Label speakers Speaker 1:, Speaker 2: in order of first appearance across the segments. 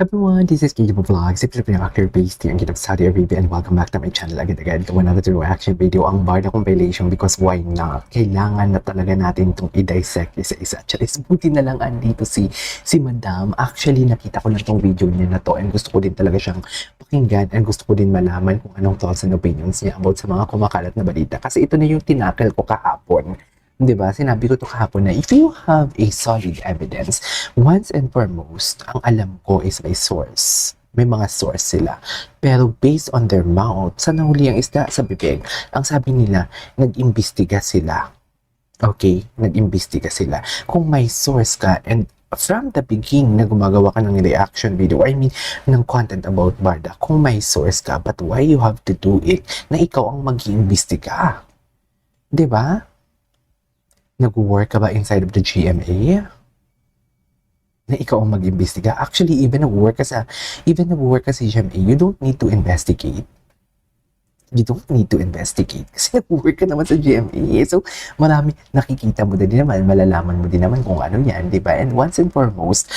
Speaker 1: Everyone, this is Gigibo Vlogs. If you're actor based here in Kingdom of Saudi Arabia, and welcome back to my channel again to another reaction video, ang Barda compilation, because why not? Kailangan na talaga natin itong i-dissect isa-isa. Charis, buti na lang andito si Madam. Actually, nakita ko lang itong video niya na to and gusto ko din talaga siyang pakinggan and gusto ko din malaman kung anong thoughts and opinions niya about sa mga kumakalat na balita. Kasi ito na yung tinakil ko kahapon. 'Di ba? Sinabi ko to kahapon na if you have a solid evidence, once and foremost, ang alam ko is may source. May mga source sila. Pero based on their mouth, sa nahuli ang isda sa bibig, ang sabi nila, nag-imbestiga sila. Okay? Nag-imbestiga sila. Kung may source ka and from the beginning na gumagawa ka ng reaction video, I mean, ng content about Barda, kung may source ka, but why you have to do it na ikaw ang mag-iimbestiga? 'Di ba? Nag-work ka ba inside of the GMA? Na ikaw ang mag-imbestiga? Actually, even nag-work ka sa GMA, you don't need to investigate. You don't need to investigate. Kasi nag-work ka naman sa GMA. So, marami, nakikita mo din naman, malalaman mo din naman kung ano yan, di ba? And once and foremost,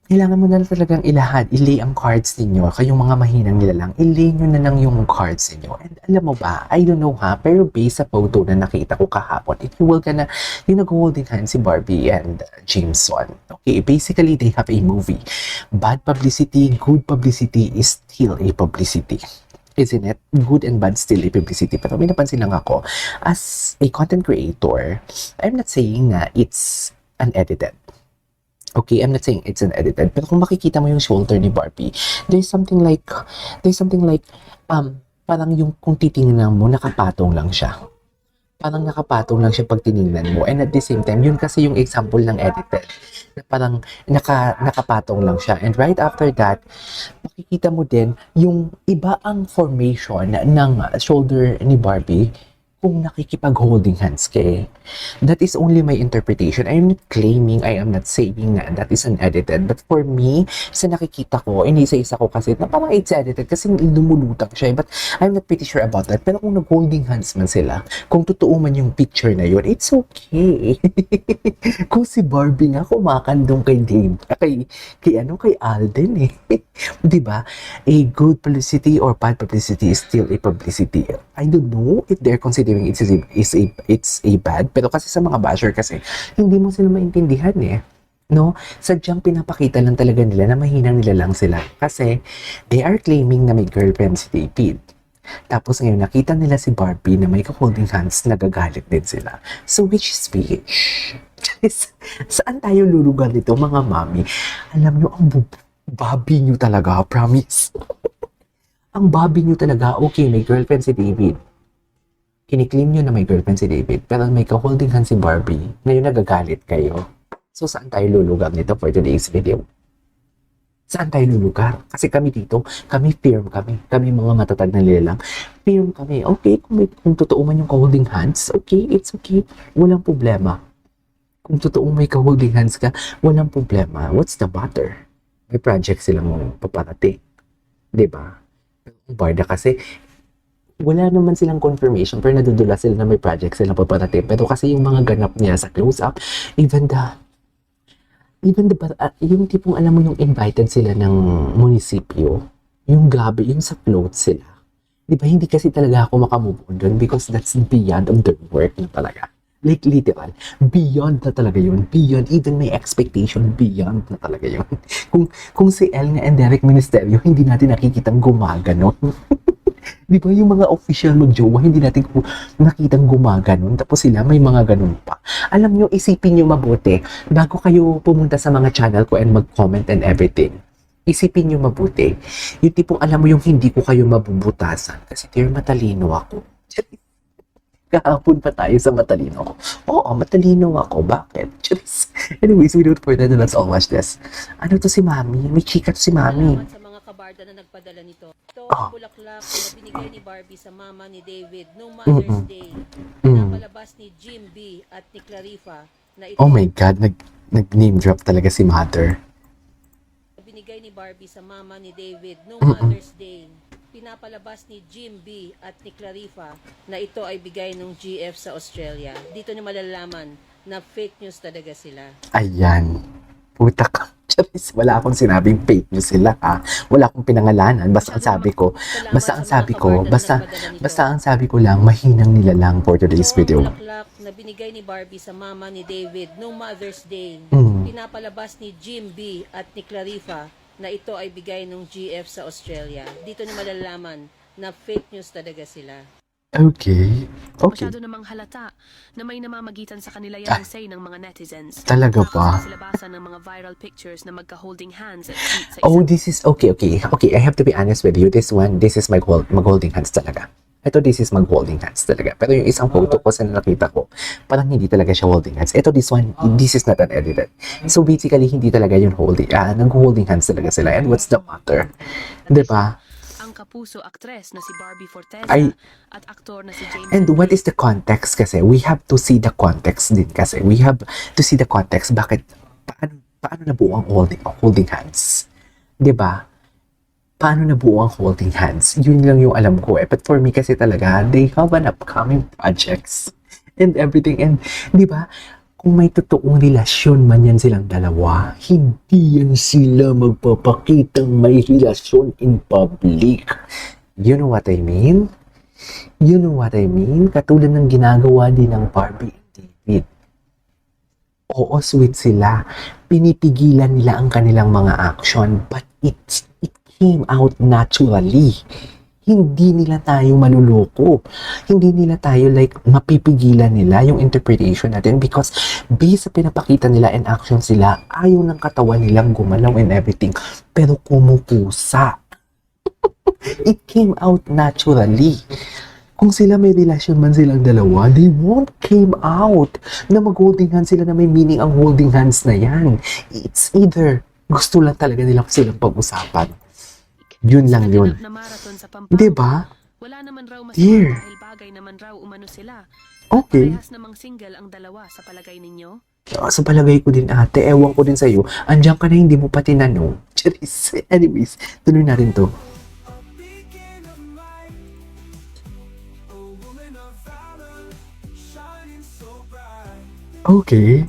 Speaker 1: kailangan mo na talagang ilay ang cards ninyo. Kayong mga mahinang nilalang, ilay nyo na lang yung cards ninyo. And alam mo ba, I don't know ha, pero based sa photo na nakita ko kahapon, if you will ka na, yung nag-holding hand si Barbie and Jameson. Okay, basically, they have a movie. Bad publicity, good publicity is still a publicity. Isn't it? Good and bad still a publicity. Pero may napansin lang ako, as a content creator, I'm not saying na it's unedited. Okay, I'm not saying it's unedited, pero kung makikita mo yung shoulder ni Barbie, there's something like, parang yung kung titingnan mo, nakapatong lang siya. Parang nakapatong lang siya pag tiningnan mo. And at the same time, yun kasi yung example ng edited. Na parang nakapatong lang siya. And right after that, makikita mo din yung iba ang formation ng shoulder ni Barbie kung nakikipag-holding hands ka eh. That is only my interpretation. I am not claiming, I am not saying na that is unedited. But for me, sa nakikita ko, inisa-isa ko kasi na parang it's edited kasi lumulutang siya. But I'm not pretty sure about that. Pero kung nag-holding hands man sila, kung totoo man yung picture na yun, it's okay. Kung si Barbie nga kumakandong kay Dave, kay Alden eh. 'Di ba? A good publicity or bad publicity is still a publicity. I don't know if they're considering it's a bad, pero kasi sa mga basher kasi hindi mo sila maintindihan eh. No? Sadyang pinapakita lang talaga nila na mahinang nila lang sila kasi they are claiming na may girlfriend si David. Tapos ngayon nakita nila si Barbie na may holding hands, nagagalit din sila. So which is which? Saan tayo lulugar nito mga mami? Alam nyo, ang Bobby nyo talaga, promise. Ang Bobby nyo talaga, okay, may girlfriend si David. Kiniklaim nyo na may girlfriend si David, pero may ka-holding hand si Barbie. Ngayon nagagalit kayo. So, saan tayo lulugar nito for today's video? Saan tayo lulugar? Kasi kami dito, kami firm kami. Kami mga matatag na nilalang. Firm kami. Okay, kung totoo man yung ka-holding hands, okay, it's okay. Walang problema. Kung totoong may ka-holding hands ka, walang problema. What's the matter? May project silang paparating. 'Di ba? Ang Barda kasi, wala naman silang confirmation pero nadudula sila na may project silang paparating. Pero kasi yung mga ganap niya sa close-up, even yung tipong alam mo yung invited sila ng munisipyo, yung grabe, yung sa float sila. 'Di ba? Hindi kasi talaga ako makamove on doon because that's beyond of their work na talaga. Like literal, beyond na talaga yun. Beyond, even my expectation, beyond na talaga yun. Kung si El nga and Derek Ministerio, hindi natin nakikitang gumaganon. Di ba yung mga official mag-jowa, hindi natin nakitang gumaganon. Tapos sila, may mga ganun pa. Alam nyo, isipin nyo mabuti, bago kayo pumunta sa mga channel ko and mag-comment and everything. Isipin nyo mabuti. Yung tipong alam mo yung hindi ko kayo mabubutasan. Kasi dear, matalino ako. Kahapon pa tayo sa matalino ako. Oo, matalino ako. Bakit? Just... Anyways, without further ado, let's all watch this. Ano to si Mami? May chika to si Mami.
Speaker 2: Sa mga kabarda na nagpadala nito. Ito
Speaker 1: Oh.
Speaker 2: ang bulaklak na binigay ni Barbie sa mama ni David noong Mother's Day. Napalabas ni Jim B. at ni Clarifa na ito
Speaker 1: Oh my God, nag-name drop talaga si Mother.
Speaker 2: binigay ni Barbie sa mama ni David noong Mother's Day. Pinapalabas ni Jim B. at ni Clarifa na ito ay bigay ng GF sa Australia. Dito niyo malalaman na fake news talaga sila.
Speaker 1: Ayan. Puta ka. Charis, wala akong sinabing fake news sila ha. Wala akong pinangalanan. Basta ang sabi ko, basta ang sabi ko lang, mahinang nila lang for today's video.
Speaker 2: Bulaklak na binigay ni Barbie sa mama ni David noong Mother's Day. Pinapalabas ni Jim B. at ni Clarifa na ito ay bigay ng GF sa Australia. Dito ni malalaman na fake news talaga sila.
Speaker 1: Okay.
Speaker 3: Masyado namang halata na may namamagitan sa kanila yan ang say ng mga netizens.
Speaker 1: Talaga ba?
Speaker 3: Tapos sila basa ng mga viral pictures na magka-holding hands at sweet sa
Speaker 1: Oh,
Speaker 3: isang
Speaker 1: this is okay. I have to be honest with you. This is mag-holding hands talaga. Ito, this is mag-holding hands talaga. Pero yung isang photo ko sa nakita ko, parang hindi talaga siya holding hands. Ito, this is not unedited. So basically, hindi talaga yun nag-holding hands talaga sila. And what's the matter? Diba?
Speaker 3: ang kapuso aktres na si Barbie Forteza
Speaker 1: Ay.
Speaker 3: at aktor na si James.
Speaker 1: And what is the context kasi? We have to see the context din kasi. We have to see the context. Bakit? Paano nabuo ang holding hands? 'Di ba? Paano nabuo ang holding hands? Yun lang yung alam ko eh. But for me kasi talaga, they have an upcoming projects and everything. And 'di ba? Kung may totoong relasyon man yan silang dalawa, hindi yan sila magpapakitang may relasyon in public. You know what I mean? You know what I mean? Katulad ng ginagawa din ng Barbie and David. Oo, sweet sila. Pinipigilan nila ang kanilang mga action, but it came out naturally. Hindi nila tayo manuloko. Hindi nila tayo mapipigilan nila yung interpretation natin because based sa pinapakita nila and action sila, ayaw ng katawan nilang gumalaw and everything. Pero kumukusa. It came out naturally. Kung sila may relasyon man silang dalawa, they won't came out na mag-holding hands sila na may meaning ang holding hands na yan. It's either gusto lang talaga nilang silang pag-usapan. Yun lang yun.
Speaker 3: Na marathon sa Pampanga.
Speaker 1: Diba?
Speaker 3: Wala naman raw mas
Speaker 1: Dear.
Speaker 3: dahil bagay naman raw umano sila.
Speaker 1: Okay.
Speaker 3: Parehas namang single ang dalawa sa palagay ninyo.
Speaker 1: Sa palagay ko din ate, ewan ko din sa'yo, andyan ka na hindi mo pa tinanong. Charis. Anyways, tuloy natin to. Okay.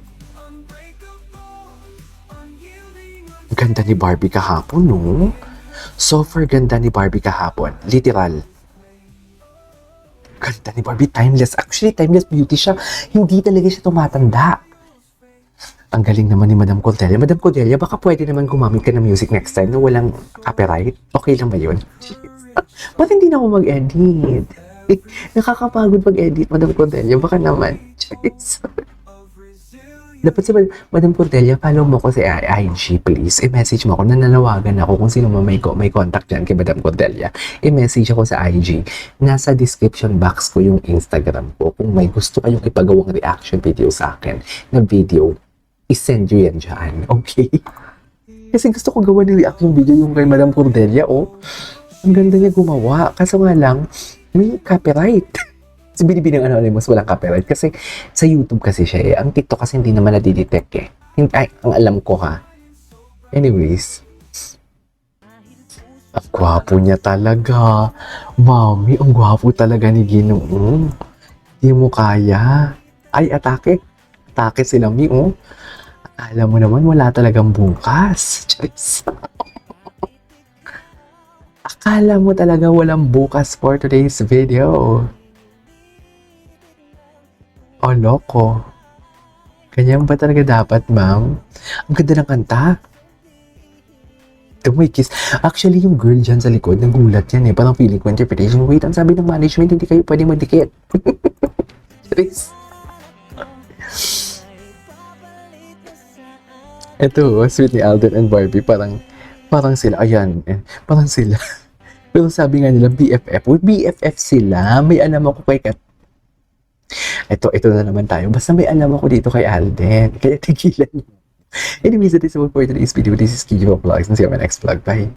Speaker 1: Ganda ni Barbie kahapon, no? Super ganda ni Barbie kahapon. Literal. Ganda ni Barbie. Timeless. Actually, timeless beauty siya. Hindi talaga siya tumatanda. Ang galing naman ni Madam Cordelia. Madam Cordelia, baka pwede naman gumamit ka ng music next time na walang copyright. Okay lang ba yun? Ba't hindi na ako mag-edit? Nakakapagod mag-edit, Madam Cordelia. Baka naman. Jeez. Dapat si Madam Cordelia, follow mo ko sa IG, please. I-message mo ako. Nananawagan ako kung sino may contact dyan kay Madam Cordelia. I-message ako sa IG. Nasa description box ko yung Instagram ko. Kung may gusto kayong ipagawang reaction video sa akin na video, isend nyo yan dyan. Okay? Kasi gusto ko gawa ng reaction video yung kay Madam Cordelia, oh. Ang ganda niya gumawa. Kaso nga lang, may copyright. Si Binibini ng Anonymous walang copyright kasi sa YouTube kasi siya eh. Ang TikTok kasi hindi naman nadidetect eh. Ay, ang alam ko ha. Anyways. Ang gwapo niya talaga. Mami, ang gwapo talaga ni Ginoong. Hindi mo kaya. Ay, atake. Atake sila, Mi, oh. Akala mo naman wala talagang bukas. Charis. Akala mo talaga walang bukas for today's video. Oh, loko. Ganyan ba talaga dapat, ma'am? Ang ganda ng kanta. Ito may kiss. Actually, yung girl dyan sa likod, nagulat yan eh. Parang feeling ko interpretation. Wait, ang sabi ng management, hindi kayo pwede magdikit. Charis. Ito, sweet ni Alden and Barbie, parang sila, ayan, parang sila. Pero sabi nga nila, BFF. Well, BFF sila. May alam ako kay Kat. Ito na naman tayo. Basta may alam ako dito kay Alden. Kaya tigilan niyo. Anyways, that is all for today's video. This is Kijo Vlogs. See you on my next vlog. Bye!